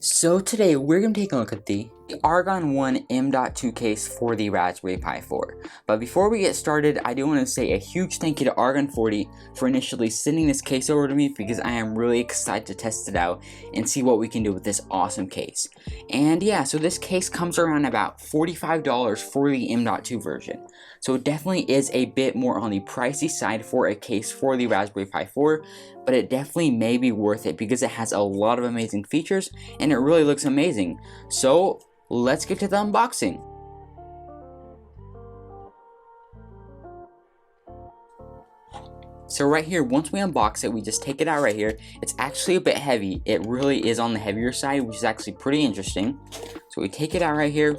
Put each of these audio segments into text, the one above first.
So today we're going to take a look at the Argon One M.2 case for the Raspberry Pi 4. But before we get started, I do want to say a huge thank you to Argon 40 for initially sending this case over to me, because I am really excited to test it out and see what we can do with this awesome case. And yeah, so this case comes around about $45 for the M.2 version. So it definitely is a bit more on the pricey side for a case for the Raspberry Pi 4, but it definitely may be worth it because it has a lot of amazing features and it really looks amazing. So let's get to the unboxing. So right here, once we unbox it, we just take it out right here. It's actually a bit heavy. It really is on the heavier side, which is actually pretty interesting. So we take it out right here,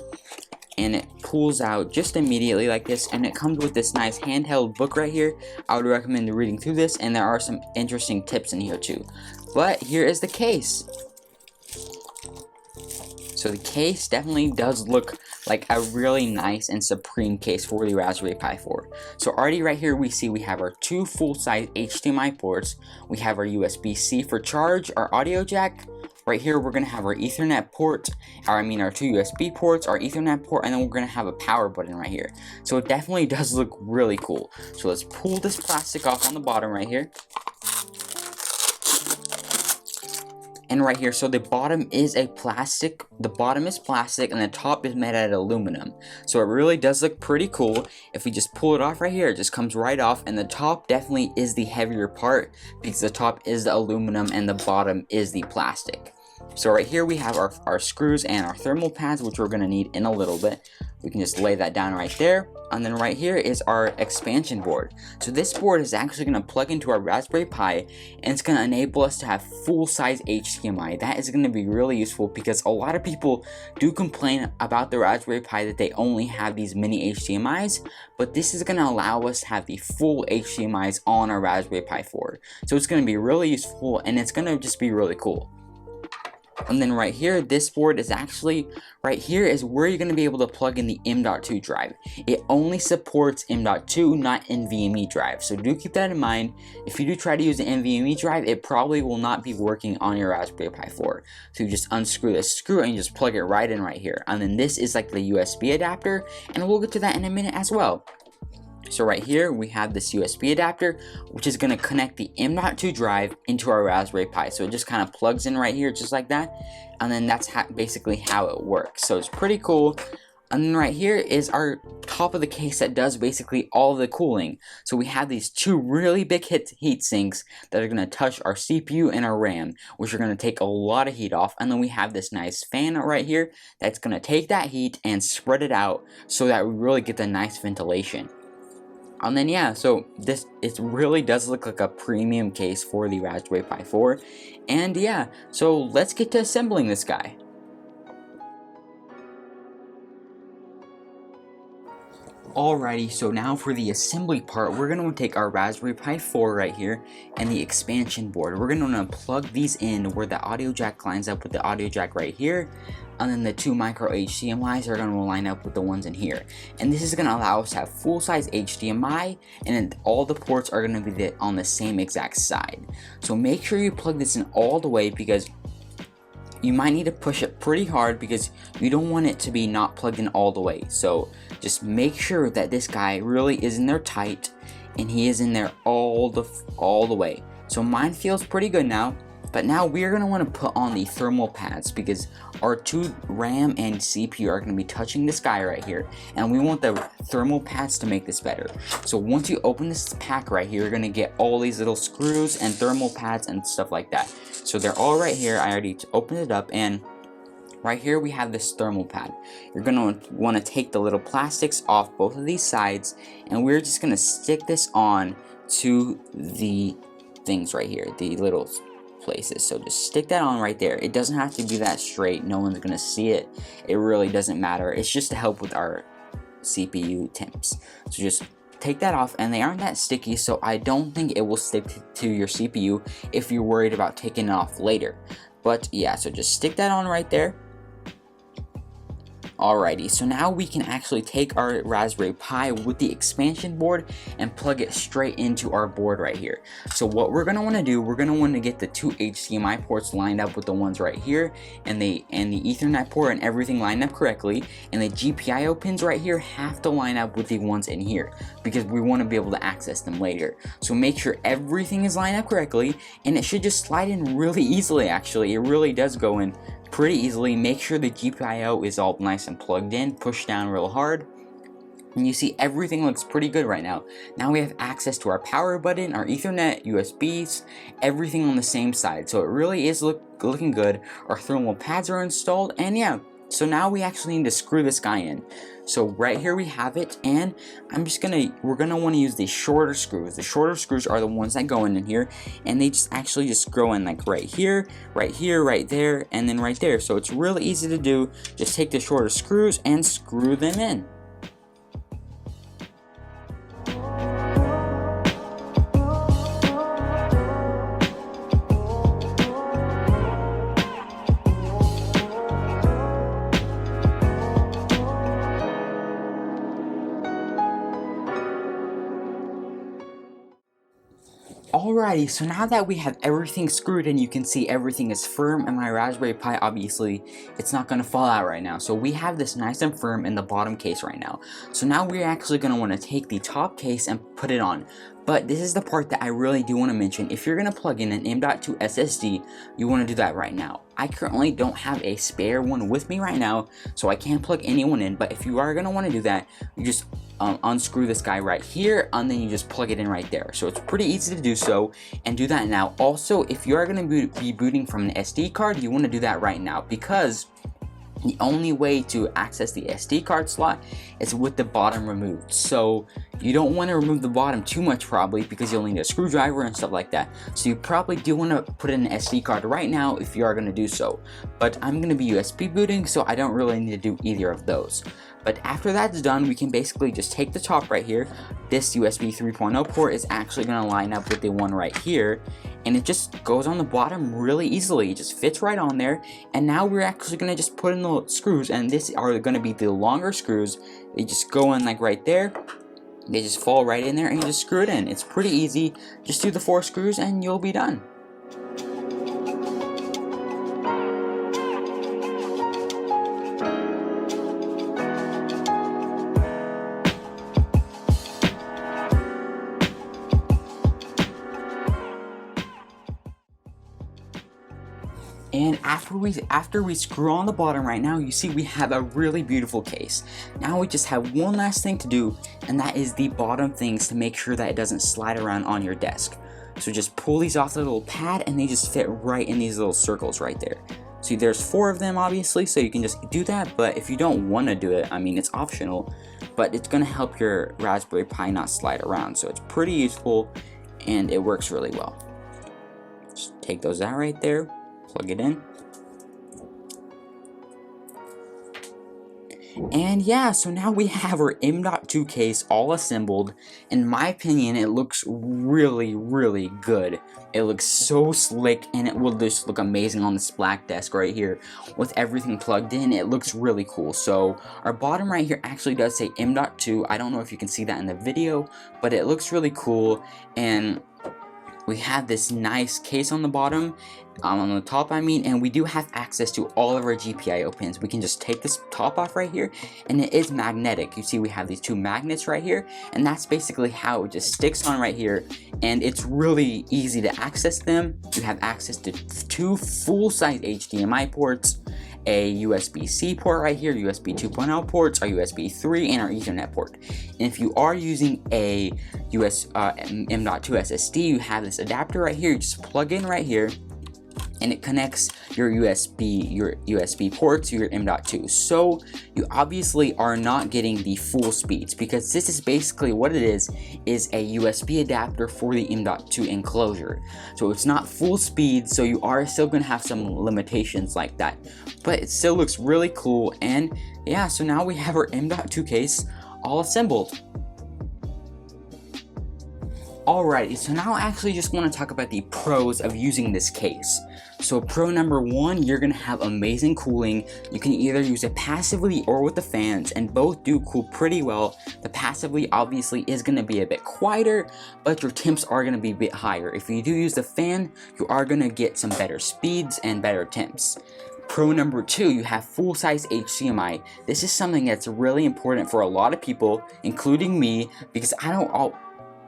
and it pulls out just immediately like this, and it comes with this nice handheld book right here. I would recommend reading through this, and there are some interesting tips in here too. But here is the case. So the case definitely does look like a really nice and supreme case for the Raspberry Pi 4. So already right here we see we have our two full-size HDMI ports. We have our USB-C for charge, our audio jack. Right here we're going to have our Ethernet port, our two USB ports, our Ethernet port, and then we're going to have a power button right here. So it definitely does look really cool. So let's pull this plastic off on the bottom right here. And right here, so the bottom is plastic, and the top is made out of aluminum. So it really does look pretty cool. If we just pull it off right here, it just comes right off, and the top definitely is the heavier part because the top is the aluminum and the bottom is the plastic. So right here we have our screws and our thermal pads, which we're going to need in a little bit. We can just lay that down right there. And then right here is our expansion board. So this board is actually going to plug into our Raspberry Pi, and it's going to enable us to have full-size HDMI. That is going to be really useful because a lot of people do complain about the Raspberry Pi that they only have these mini HDMIs, but this is going to allow us to have the full HDMIs on our Raspberry Pi 4. So it's going to be really useful, and it's going to just be really cool. And then right here, this board is actually, right here is where you're going to be able to plug in the M.2 drive. It only supports M.2, not NVMe drive. So do keep that in mind. If you do try to use the NVMe drive, it probably will not be working on your Raspberry Pi 4. So you just unscrew this screw and you just plug it right in right here. And then this is like the USB adapter, and we'll get to that in a minute as well. So right here we have this USB adapter, which is going to connect the M.2 drive into our Raspberry Pi. So it just kind of plugs in right here just like that, and then that's basically how it works. So it's pretty cool. And then right here is our top of the case that does basically all the cooling. So we have these two really big heat sinks that are going to touch our CPU and our RAM, which are going to take a lot of heat off. And then we have this nice fan right here that's going to take that heat and spread it out so that we really get the nice ventilation. And then yeah, so it really does look like a premium case for the Raspberry Pi 4. And yeah, so let's get to assembling this guy. Alrighty, so now for the assembly part, we're going to take our Raspberry Pi 4 right here and the expansion board. We're going to want to plug these in where the audio jack lines up with the audio jack right here, and then the two micro HDMIs are going to line up with the ones in here. And this is going to allow us to have full-size HDMI, and then all the ports are going to be on the same exact side. So make sure you plug this in all the way, because you might need to push it pretty hard because you don't want it to be not plugged in all the way. So just make sure that this guy really is in there tight, and he is in there all the way. So mine feels pretty good now. But now we're going to want to put on the thermal pads, because our two RAM and CPU are going to be touching this guy right here, and we want the thermal pads to make this better. So once you open this pack right here, you're going to get all these little screws and thermal pads and stuff like that. So they're all right here. I already opened it up, and right here we have this thermal pad. You're going to want to take the little plastics off both of these sides, and we're just going to stick this on to the things right here, the little places. So just stick that on right there. It doesn't have to be that straight. No one's gonna see it. It really doesn't matter. It's just to help with our CPU temps. So just take that off, and they aren't that sticky, so I don't think it will stick to your CPU if you're worried about taking it off later. But yeah, so just stick that on right there. Alrighty, so now we can actually take our Raspberry Pi with the expansion board and plug it straight into our board right here. So what we're going to want to do, we're going to want to get the two HDMI ports lined up with the ones right here, and the Ethernet port and everything lined up correctly, and the GPIO pins right here have to line up with the ones in here because we want to be able to access them later. So make sure everything is lined up correctly, and it should just slide in really easily. Actually, it really does go in pretty easily. Make sure the GPIO is all nice and plugged in, push down real hard, and you see everything looks pretty good right now. Now we have access to our power button, our Ethernet, USBs, everything on the same side, so it really is looking good. Our thermal pads are installed, and yeah, so now we actually need to screw this guy in. So right here we have it, and we're gonna want to use the shorter screws. The shorter screws are the ones that go in here, and they just go in like right here, right there, and then right there. So it's really easy to do. Just take the shorter screws and screw them in. Alrighty, so now that we have everything screwed in, you can see everything is firm, and my Raspberry Pi, obviously, it's not going to fall out right now. So we have this nice and firm in the bottom case right now. So now we're actually going to want to take the top case and put it on. But this is the part that I really do want to mention. If you're going to plug in an M.2 SSD, you want to do that right now. I currently don't have a spare one with me right now, so I can't plug anyone in. But if you are going to want to do that, you just unscrew this guy right here, and then you just plug it in right there. So it's pretty easy to do so, and do that now. Also, if you are going to be booting from an SD card, you want to do that right now, because the only way to access the SD card slot is with the bottom removed. So you don't want to remove the bottom too much, probably, because you'll need a screwdriver and stuff like that. So you probably do want to put in an SD card right now if you are going to do so. But I'm going to be USB booting, so I don't really need to do either of those. But after that's done, we can basically just take the top right here. This USB 3.0 port is actually going to line up with the one right here, and it just goes on the bottom really easily. It just fits right on there. And now we're actually going to just put in the screws, and these are going to be the longer screws. They just go in like right there. They just fall right in there, and you just screw it in. It's pretty easy. Just do the 4 screws and you'll be done. And after we screw on the bottom right now, you see we have a really beautiful case. Now we just have one last thing to do, and that is the bottom things to make sure that it doesn't slide around on your desk. So just pull these off the little pad, and they just fit right in these little circles right there. See, there's 4 of them, obviously, so you can just do that. But if you don't want to do it, I mean, it's optional, but it's going to help your Raspberry Pi not slide around. So it's pretty useful, and it works really well. Just take those out right there. Plug it in, and yeah, so now we have our M.2 case all assembled. In my opinion, it looks really good. It looks so slick, and it will just look amazing on this black desk right here with everything plugged in. It looks really cool. So our bottom right here actually does say M.2. I don't know if you can see that in the video, but it looks really cool. And we have this nice case on the bottom, on the top I mean, and we do have access to all of our GPIO pins. We can just take this top off right here, and it is magnetic. You see we have these 2 magnets right here, and that's basically how it just sticks on right here, and it's really easy to access them. You have access to 2 full-size HDMI ports, a USB-C port right here, USB 2.0 ports, our USB 3, and our Ethernet port. And if you are using a M.2 SSD, you have this adapter right here. You just plug in right here, and it connects your USB port to your M.2. So you obviously are not getting the full speeds, because this is basically what it is a USB adapter for the M.2 enclosure. So it's not full speed, so you are still going to have some limitations like that, but it still looks really cool. And yeah, so now we have our M.2 case all assembled. Alrighty, so now I actually just want to talk about the pros of using this case. So pro number one, you're going to have amazing cooling. You can either use it passively or with the fans, and both do cool pretty well. The passively obviously is going to be a bit quieter, but your temps are going to be a bit higher. If you do use the fan, you are going to get some better speeds and better temps. Pro number two, you have full-size HDMI. This is something that's really important for a lot of people, including me, because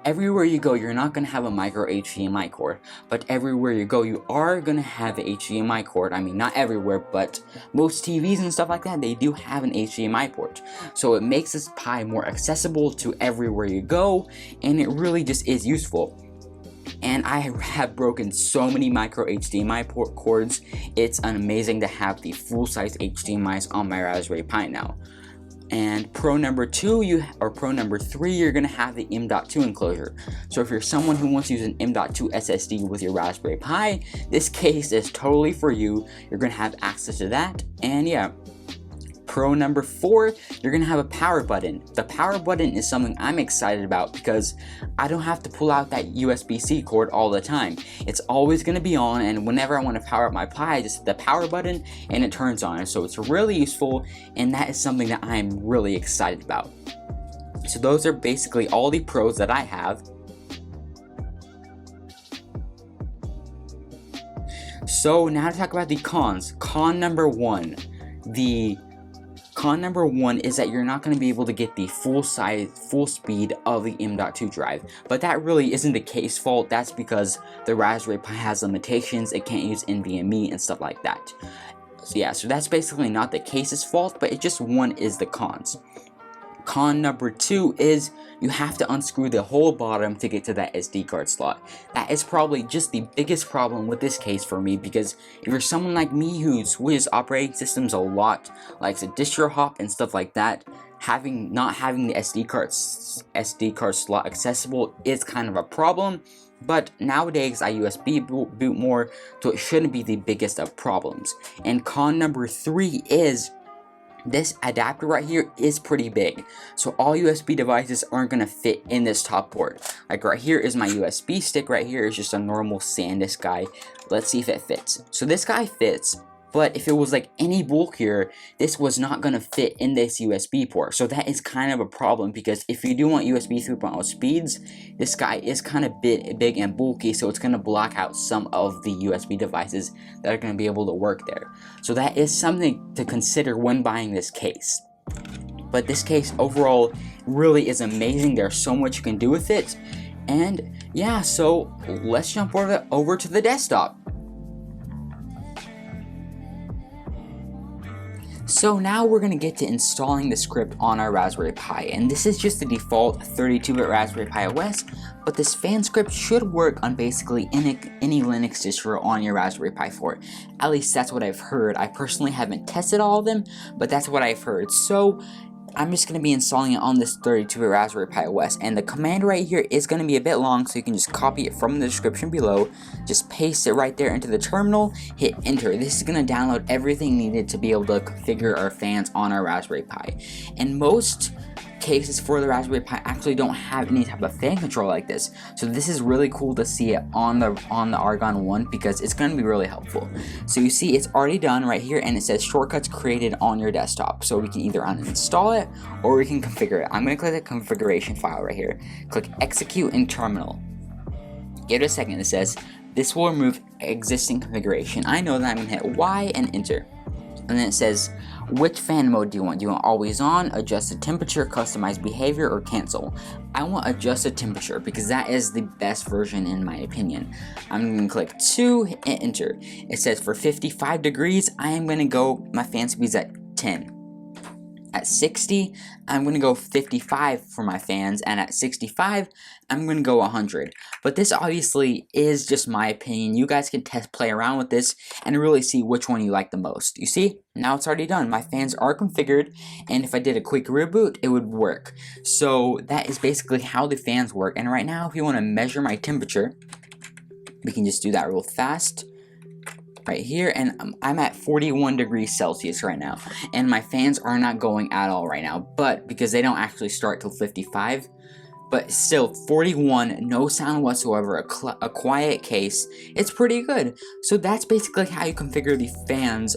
everywhere you go, you're not going to have a micro HDMI cord, but everywhere you go, you are going to have an HDMI cord. I mean, not everywhere, but most TVs and stuff like that, they do have an HDMI port. So it makes this Pi more accessible to everywhere you go, and it really just is useful. And I have broken so many micro HDMI port cords. It's amazing to have the full-size HDMIs on my Raspberry Pi now. And pro number three, you're going to have the M.2 enclosure. So if you're someone who wants to use an M.2 SSD with your Raspberry Pi, this case is totally for you. You're going to have access to that. And yeah. Pro number four, you're going to have a power button. The power button is something I'm excited about because I don't have to pull out that USB-C cord all the time. It's always going to be on, and whenever I want to power up my Pi, I just hit the power button and it turns on. So it's really useful, and that is something that I'm really excited about. So those are basically all the pros that I have. So now to talk about the cons. Con number one is that you're not going to be able to get the full speed of the M.2 drive, but that really isn't the case fault. That's because the Raspberry Pi has limitations. It can't use NVMe and stuff like that. So yeah, so that's basically not the case's fault, but it just one is the cons. Con number two is you have to unscrew the whole bottom to get to that SD card slot. That is probably just the biggest problem with this case for me, because if you're someone like me who switches operating systems a lot, likes a distro hop and stuff like that, not having the SD card slot accessible is kind of a problem. But nowadays I USB boot more, so it shouldn't be the biggest of problems. And con number three is this adapter right here is pretty big, so all USB devices aren't going to fit in this top port. Like right here is my USB stick, right here is just a normal SanDisk guy. Let's see if it fits. So this guy fits, but if it was like any bulkier, this was not going to fit in this USB port. So that is kind of a problem, because if you do want USB 3.0 speeds, this guy is kind of big and bulky, so it's going to block out some of the USB devices that are going to be able to work there. So that is something to consider when buying this case. But this case overall really is amazing. There's so much you can do with it. And yeah, so let's jump over to the desktop. So now we're going to get to installing the script on our Raspberry Pi, and this is just the default 32-bit Raspberry Pi OS, but this fan script should work on basically any Linux distro on your Raspberry Pi 4. At least that's what I've heard. I personally haven't tested all of them, but that's what I've heard. So I'm just going to be installing it on this 32-bit Raspberry Pi OS, and the command right here is going to be a bit long, so you can just copy it from the description below, just paste it right there into the terminal, hit enter. This is going to download everything needed to be able to configure our fans on our Raspberry Pi. And most cases for the Raspberry Pi actually don't have any type of fan control like this, so this is really cool to see it on the Argon One, because it's going to be really helpful. So you see it's already done right here, and it says shortcuts created on your desktop, so we can either uninstall it or we can configure it. I'm going to click the configuration file right here, click execute in terminal, give it a second. It says this will remove existing configuration. I know that. I'm going to hit Y and enter, and then it says which fan mode do you want? Do you want always on, adjusted temperature, customized behavior, or cancel? I want adjusted temperature because that is the best version in my opinion. I'm going to click 2, hit enter. It says for 55 degrees, I am going to go, my fan speed's at 10. At 60, I'm going to go 55 for my fans, and at 65, I'm going to go 100. But this obviously is just my opinion. You guys can play around with this and really see which one you like the most. You see, now it's already done. My fans are configured, and if I did a quick reboot, it would work. So that is basically how the fans work. And right now, if you want to measure my temperature, we can just do that real fast. Right here, and I'm at 41 degrees Celsius right now, and my fans are not going at all right now, but because they don't actually start till 55, But still, 41, no sound whatsoever, a quiet case, it's pretty good. So that's basically how you configure the fans.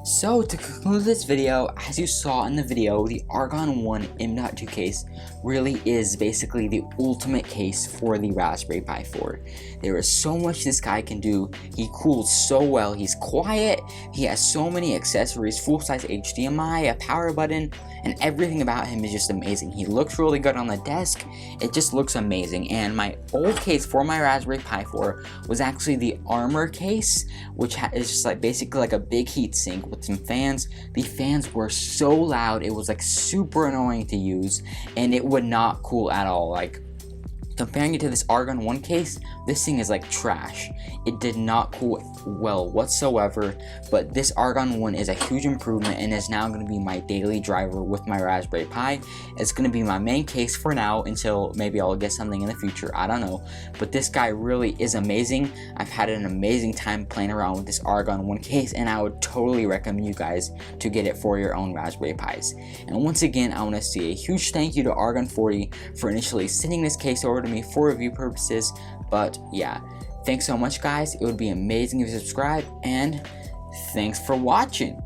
So to conclude this video, as you saw in the video, the Argon One M.2 case really is basically the ultimate case for the Raspberry Pi 4. There is so much this guy can do. He cools so well, he's quiet, he has so many accessories, full-size HDMI, a power button, and everything about him is just amazing. He looks really good on the desk, it just looks amazing. And my old case for my Raspberry Pi 4 was actually the Armor case, which is just like basically like a big heat sink with some fans. The fans were so loud, it was like super annoying to use, and it would not cool at all. Like, comparing it to this Argon One case, this thing is like trash. It did not cool well whatsoever, but this Argon One is a huge improvement and is now going to be my daily driver with my Raspberry Pi. It's going to be my main case for now until maybe I'll get something in the future, I don't know. But this guy really is amazing. I've had an amazing time playing around with this Argon One case, and I would totally recommend you guys to get it for your own Raspberry Pis. And once again, I want to say a huge thank you to Argon 40 for initially sending this case over to me for review purposes. But yeah, thanks so much guys, it would be amazing if you subscribe, and thanks for watching.